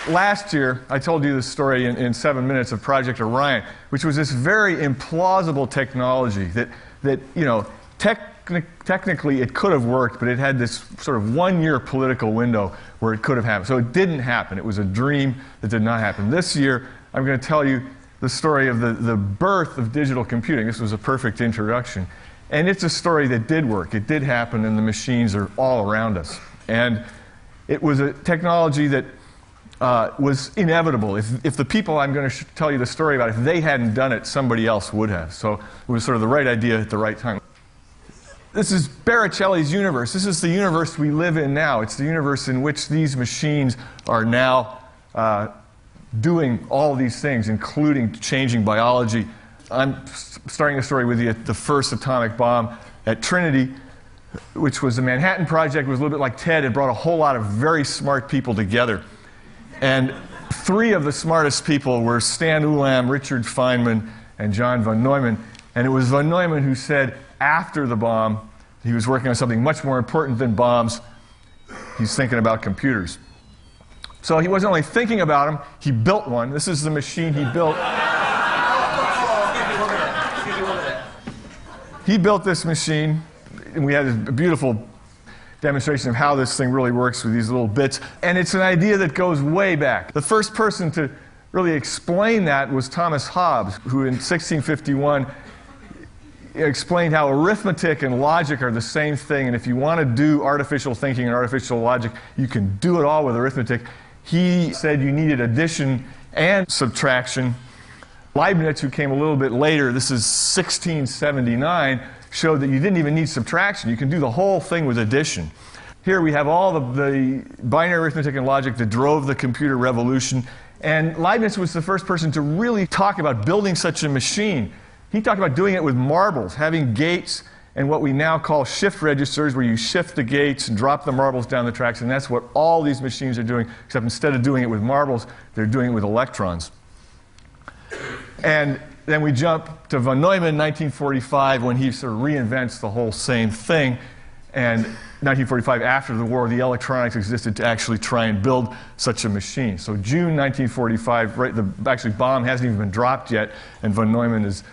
Last year, I told you this story in 7 minutes of Project Orion, which was this very implausible technology that you know, technically it could have worked, but it had this sort of 1-year political window where it could have happened. So it didn't happen. It was a dream that did not happen. This year, I'm going to tell you the story of the birth of digital computing. This was a perfect introduction. And it's a story that did work. It did happen, and the machines are all around us. And it was a technology that was inevitable. If the people I'm going to tell you the story about, if they hadn't done it, somebody else would have. So it was sort of the right idea at the right time. This is Baricelli's universe. This is the universe we live in now. It's the universe in which these machines are now doing all these things, including changing biology. I'm starting the story with the first atomic bomb at Trinity, which was the Manhattan Project. It was a little bit like TED. It brought a whole lot of very smart people together. And 3 of the smartest people were Stan Ulam, Richard Feynman, and John von Neumann. And it was von Neumann who said, after the bomb, he was working on something much more important than bombs. He's thinking about computers. So he wasn't only thinking about them, he built one. This is the machine he built. He built this machine, and we had a beautiful demonstration of how this thing really works with these little bits. And it's an idea that goes way back. The first person to really explain that was Thomas Hobbes, who in 1651 explained how arithmetic and logic are the same thing, and if you want to do artificial thinking and artificial logic, you can do it all with arithmetic. He said you needed addition and subtraction. Leibniz, who came a little bit later, this is 1679, showed that you didn't even need subtraction. You can do the whole thing with addition. Here we have all the binary arithmetic and logic that drove the computer revolution. And Leibniz was the first person to really talk about building such a machine. He talked about doing it with marbles, having gates and what we now call shift registers, where you shift the gates and drop the marbles down the tracks. And that's what all these machines are doing, except instead of doing it with marbles, they're doing it with electrons. And then we jump to von Neumann, 1945, when he sort of reinvents the whole same thing. And 1945, after the war, the electronics existed to actually try and build such a machine. So June 1945, right, actually bomb hasn't even been dropped yet, and von Neumann is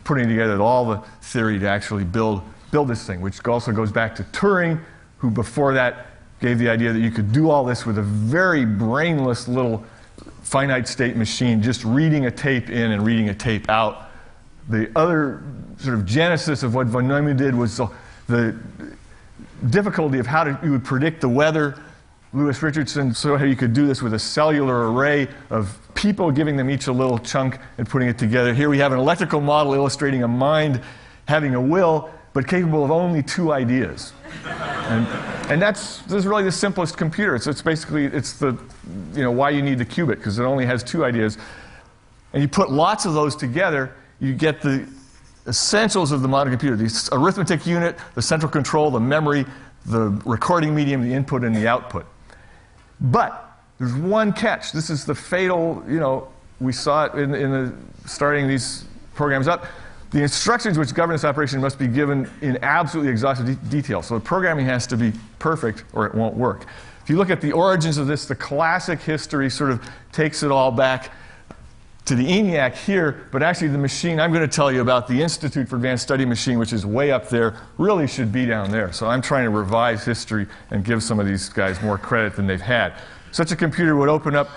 putting together all the theory to actually build this thing, which also goes back to Turing, who before that gave the idea that you could do all this with a very brainless little finite state machine, just reading a tape in and reading a tape out. The other sort of genesis of what von Neumann did was the difficulty of how you would predict the weather. Louis Richardson saw how you could do this with a cellular array of people, giving them each a little chunk and putting it together. Here we have an electrical model illustrating a mind having a will, but capable of only 2 ideas. And this is really the simplest computer. It's basically, it's the, you know, why you need the qubit, because it only has 2 ideas. And you put lots of those together, you get the essentials of the modern computer: the arithmetic unit, the central control, the memory, the recording medium, the input and the output. But there's one catch. This is the fatal, you know, we saw it in starting these programs up. The instructions which govern this operation must be given in absolutely exhaustive detail. So the programming has to be perfect or it won't work. If you look at the origins of this, the classic history sort of takes it all back to the ENIAC here, but actually the machine I'm going to tell you about, the Institute for Advanced Study machine, which is way up there, really should be down there. So I'm trying to revise history and give some of these guys more credit than they've had. Such a computer would open up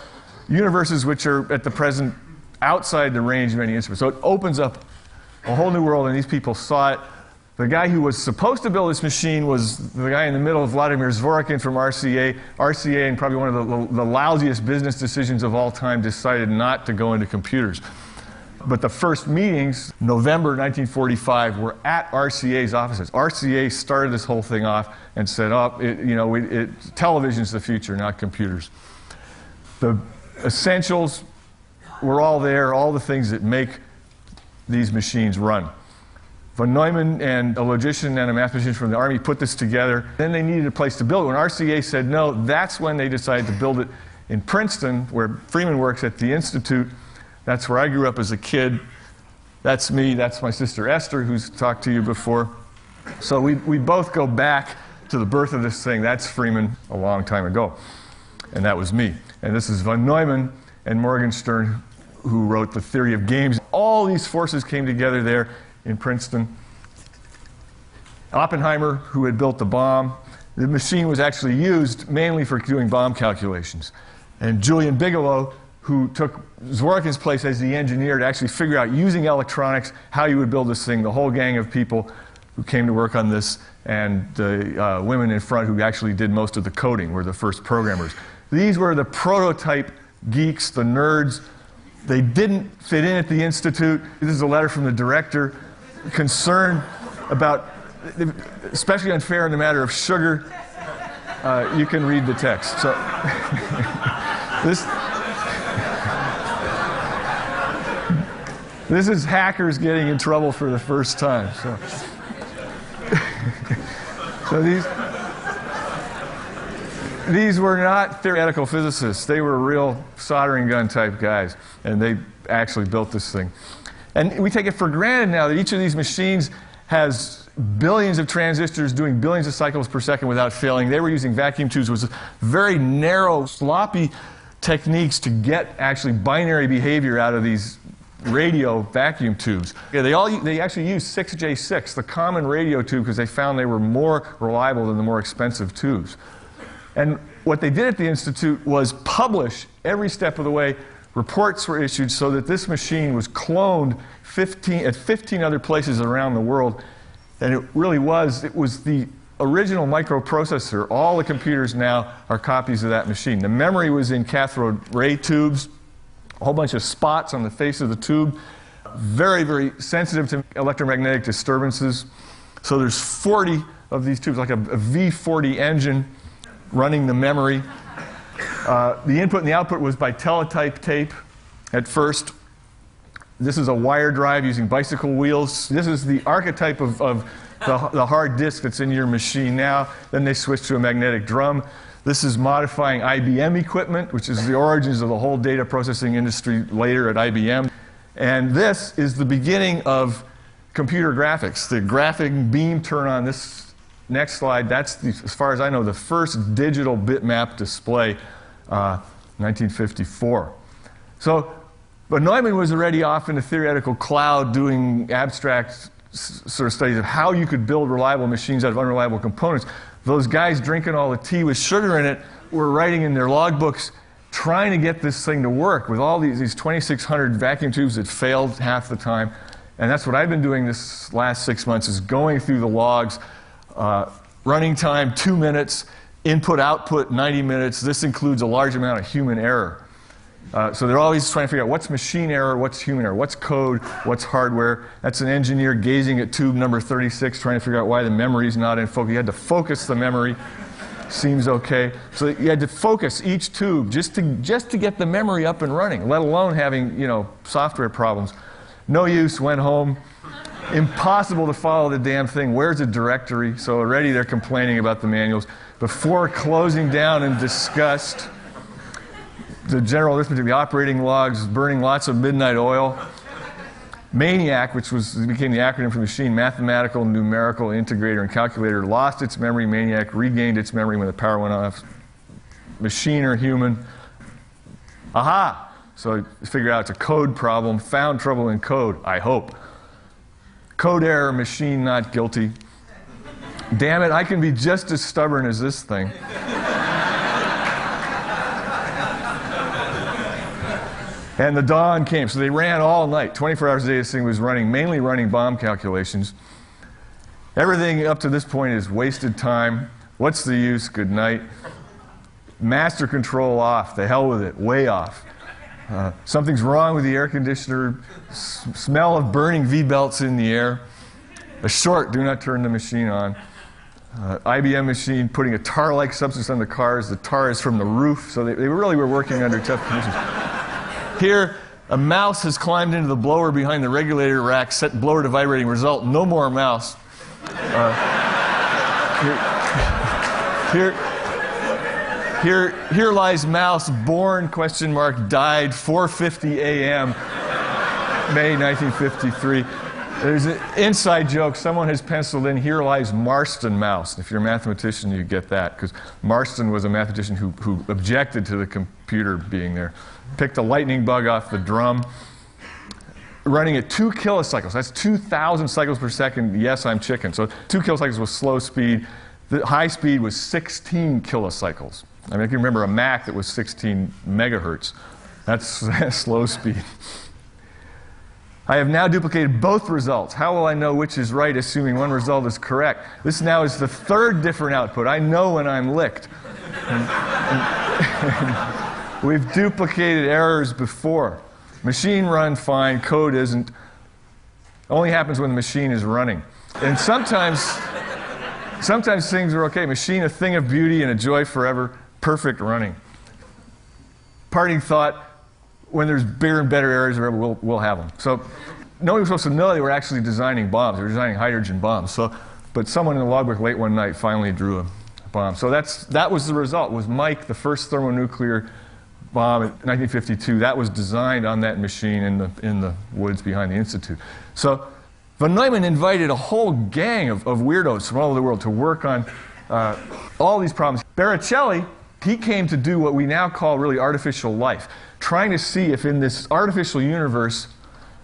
universes which are at the present outside the range of any instrument. So it opens up a whole new world, and these people saw it. The guy who was supposed to build this machine was the guy in the middle, Vladimir Zworykin from RCA. RCA, and probably one of the lousiest business decisions of all time, decided not to go into computers. But the first meetings, November 1945, were at RCA's offices. RCA started this whole thing off and said, oh, television's the future, not computers. The essentials were all there, all the things that make these machines run. Von Neumann and a logician and a mathematician from the Army put this together. Then they needed a place to build it. When RCA said no, that's when they decided to build it in Princeton, where Freeman works at the Institute. That's where I grew up as a kid. That's me. That's my sister Esther, who's talked to you before. So we both go back to the birth of this thing. That's Freeman a long time ago. And that was me. And this is von Neumann and Morgenstern, who wrote The Theory of Games. All these forces came together there in Princeton. Oppenheimer, who had built the bomb, the machine was actually used mainly for doing bomb calculations. And Julian Bigelow, who took Zworykin's place as the engineer to actually figure out, using electronics, how you would build this thing. The whole gang of people who came to work on this, and the women in front who actually did most of the coding were the first programmers. These were the prototype geeks, the nerds. They didn't fit in at the Institute. This is a letter from the director, concerned about, especially unfair in the matter of sugar. You can read the text. So this is hackers getting in trouble for the first time. So these were not theoretical physicists. They were real soldering gun type guys, and they actually built this thing. And we take it for granted now that each of these machines has billions of transistors doing billions of cycles per second without failing. They were using vacuum tubes, which was very narrow, sloppy techniques to get actually binary behavior out of these radio vacuum tubes. Yeah, they actually used 6J6, the common radio tube, because they found they were more reliable than the more expensive tubes. And what they did at the Institute was publish every step of the way. Reports were issued so that this machine was cloned at 15 other places around the world. And it was the original microprocessor. All the computers now are copies of that machine. The memory was in cathode ray tubes, a whole bunch of spots on the face of the tube, very, very sensitive to electromagnetic disturbances. So there's 40 of these tubes, like a V40 engine running the memory. The input and the output was by teletype tape at first. This is a wire drive using bicycle wheels. This is the archetype of the hard disk that's in your machine now. Then they switched to a magnetic drum. This is modifying IBM equipment, which is the origins of the whole data processing industry later at IBM. And this is the beginning of computer graphics. The graphic beam turn on this next slide, that's, as far as I know, the first digital bitmap display, 1954. So, but Neumann was already off in the theoretical cloud doing abstract sort of studies of how you could build reliable machines out of unreliable components. Those guys drinking all the tea with sugar in it were writing in their logbooks trying to get this thing to work with all these 2,600 vacuum tubes that failed half the time. And that's what I've been doing this last 6 months, is going through the logs. Running time 2 minutes, input output 90 minutes. This includes a large amount of human error. So they're always trying to figure out what's machine error, what's human error, what's code, what's hardware. That's an engineer gazing at tube number 36 trying to figure out why the memory's not in focus. You had to focus the memory. Seems okay. So you had to focus each tube just to get the memory up and running, let alone having, software problems. No use, went home. Impossible to follow the damn thing. Where's the directory? So already they're complaining about the manuals. Before closing down in disgust, the general arithmetic, the operating logs, burning lots of midnight oil. MANIAC, which became the acronym for machine, mathematical, numerical, integrator, and calculator, lost its memory. MANIAC regained its memory when the power went off. Machine or human? Aha! So you figure out it's a code problem. Found trouble in code, I hope. Code error, machine not guilty. Damn it, I can be just as stubborn as this thing. And the dawn came. So they ran all night. 24 hours a day, this thing was running, mainly running bomb calculations. Everything up to this point is wasted time. What's the use? Good night. Master control off. The hell with it. Way off. Something's wrong with the air conditioner. Smell of burning V-belts in the air. A short, do not turn the machine on. IBM machine putting a tar-like substance on the cars. The tar is from the roof. So they really were working under tough conditions. Here, a mouse has climbed into the blower behind the regulator rack, set blower to vibrating. Result, no more mouse. Here lies mouse, born, question mark, died, 4:50 a.m., May 1953. There's an inside joke. Someone has penciled in, here lies Marston mouse. If you're a mathematician, you get that, because Marston was a mathematician who objected to the computer being there. Picked a lightning bug off the drum, running at 2 kilocycles. That's 2,000 cycles per second. Yes, I'm chicken. So 2 kilocycles was slow speed. The high speed was 16 kilocycles. I mean, I can remember a Mac that was 16 megahertz. That's slow speed. I have now duplicated both results. How will I know which is right, assuming one result is correct? This now is the third different output. I know when I'm licked. We've duplicated errors before. Machine run fine, code isn't. Only happens when the machine is running. And sometimes things are okay. Machine, a thing of beauty and a joy forever, perfect running. Parting thought, when there's bigger and better errors, we'll have them. So nobody was supposed to know they were actually designing bombs. They were designing hydrogen bombs. But someone in the logbook late one night finally drew a bomb. So that was the result, was Mike, the first thermonuclear bomb in 1952. That was designed on that machine in the woods behind the Institute. So von Neumann invited a whole gang of weirdos from all over the world to work on all these problems. Barricelli, he came to do what we now call really artificial life, trying to see if in this artificial universe,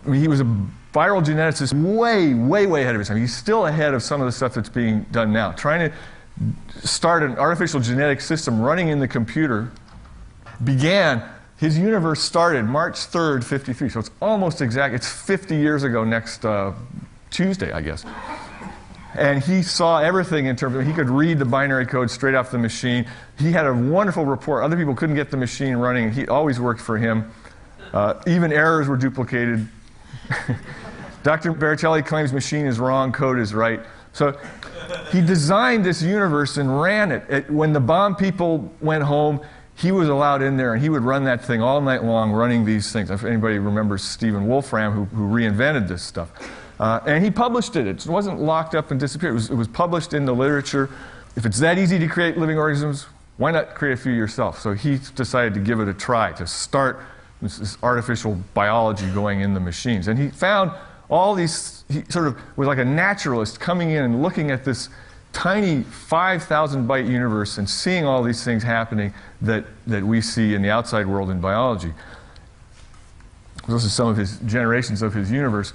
I mean, he was a viral geneticist way, way, way ahead of his time. He's still ahead of some of the stuff that's being done now. Trying to start an artificial genetic system running in the computer his universe started March 3rd, 53. So it's almost exact. It's 50 years ago next Tuesday, I guess. And he saw everything in terms of, he could read the binary code straight off the machine. He had a wonderful report. Other people couldn't get the machine running, and he always worked for him. Even errors were duplicated. Dr. Barricelli claims machine is wrong, code is right. So he designed this universe and ran it. When the bomb people went home, he was allowed in there, and he would run that thing all night long, running these things. If anybody remembers Stephen Wolfram, who reinvented this stuff. And he published it. It wasn't locked up and disappeared. It was published in the literature. If it's that easy to create living organisms, why not create a few yourself? So he decided to give it a try, to start this artificial biology going in the machines. And he found all these, he sort of was like a naturalist coming in and looking at this tiny 5,000 byte universe and seeing all these things happening that we see in the outside world in biology. Those are some of his generations of his universe.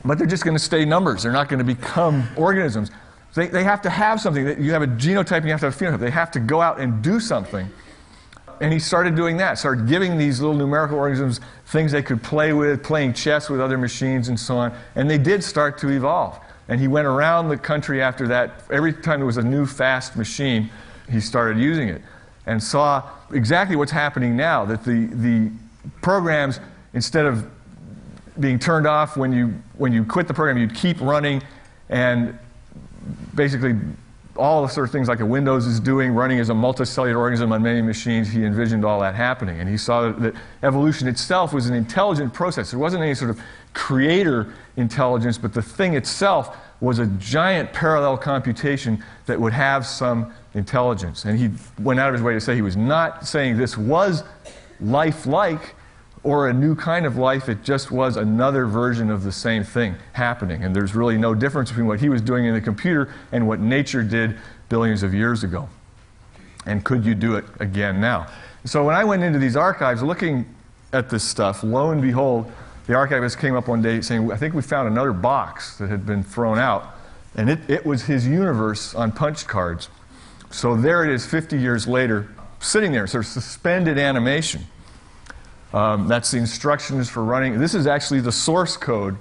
But they're just going to stay numbers. They're not going to become organisms. They have to have something. You have a genotype and you have to have a phenotype. They have to go out and do something. And he started doing that, started giving these little numerical organisms things they could play with, playing chess with other machines and so on. And they did start to evolve. And he went around the country after that. Every time there was a new fast machine, he started using it and saw exactly what's happening now, that the programs, instead of being turned off when you quit the program, you'd keep running, and basically all the sort of things like a Windows is doing, running as a multicellular organism on many machines. He envisioned all that happening, and he saw that evolution itself was an intelligent process. There wasn't any sort of creator intelligence, but the thing itself was a giant parallel computation that would have some intelligence. And he went out of his way to say he was not saying this was life-like or a new kind of life. It just was another version of the same thing happening. And there's really no difference between what he was doing in the computer and what nature did billions of years ago. And could you do it again now? So when I went into these archives looking at this stuff, lo and behold, the archivist came up one day saying, I think we found another box that had been thrown out. And it was his universe on punch cards. So there it is 50 years later, sitting there, sort of suspended animation. That's the instructions for running. This is actually the source code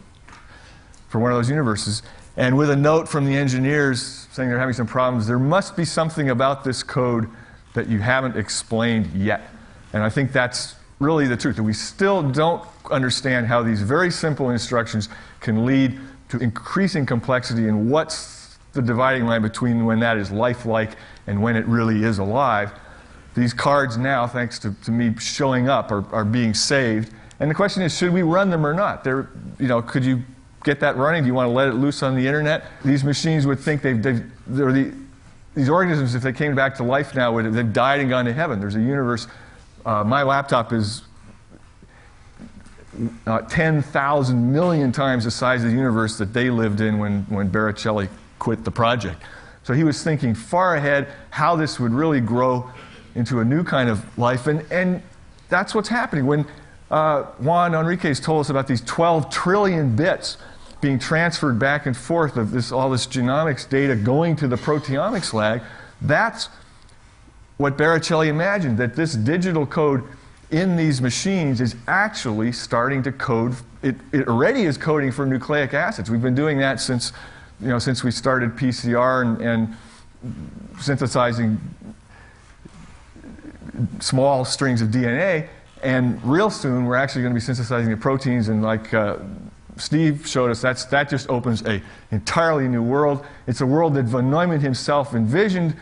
for one of those universes. And with a note from the engineers saying they're having some problems, there must be something about this code that you haven't explained yet. And I think that's really the truth, that we still don't understand how these very simple instructions can lead to increasing complexity, and what's the dividing line between when that is lifelike and when it really is alive. These cards now, thanks to me showing up, are being saved. And the question is, should we run them or not? Could you get that running? Do you want to let it loose on the internet? These machines would think they're the these organisms, if they came back to life now, they've died and gone to heaven. There's a universe. My laptop is 10,000 million times the size of the universe that they lived in when Baricelli quit the project. So he was thinking far ahead how this would really grow into a new kind of life. And that's what's happening. When Juan Enriquez told us about these 12 trillion bits being transferred back and forth of all this genomics data going to the proteomics lab, that's what Baricelli imagined, that this digital code in these machines is actually starting to code. It already is coding for nucleic acids. We've been doing that since we started PCR and synthesizing small strings of DNA. And real soon, we're actually going to be synthesizing the proteins. And like Steve showed us, that just opens an entirely new world. It's a world that von Neumann himself envisioned.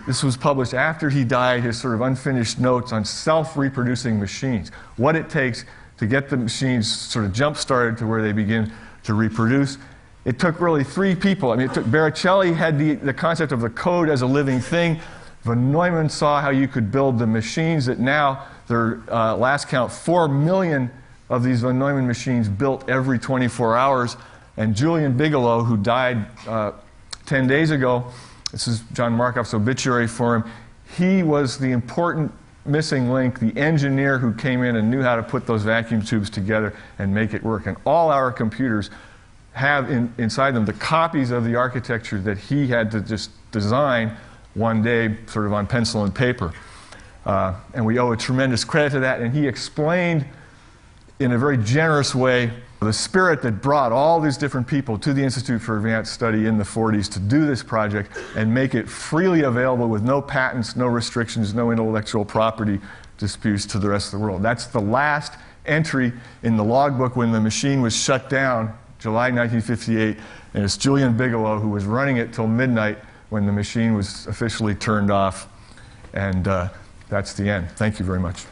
This was published after he died, his sort of unfinished notes on self-reproducing machines. What it takes to get the machines sort of jump-started to where they begin to reproduce. It took really three people. I mean, Baricelli had the concept of the code as a living thing. Von Neumann saw how you could build the machines that now, their last count, 4 million of these von Neumann machines built every 24 hours. And Julian Bigelow, who died 10 days ago, this is John Markoff's obituary for him. He was the important missing link, the engineer who came in and knew how to put those vacuum tubes together and make it work. And all our computers have inside them the copies of the architecture that he had to just design one day, sort of on pencil and paper. And we owe a tremendous credit to that. And he explained in a very generous way the spirit that brought all these different people to the Institute for Advanced Study in the 40s to do this project and make it freely available with no patents, no restrictions, no intellectual property disputes to the rest of the world. That's the last entry in the logbook when the machine was shut down, July 1958, and it's Julian Bigelow who was running it till midnight when the machine was officially turned off. And that's the end. Thank you very much.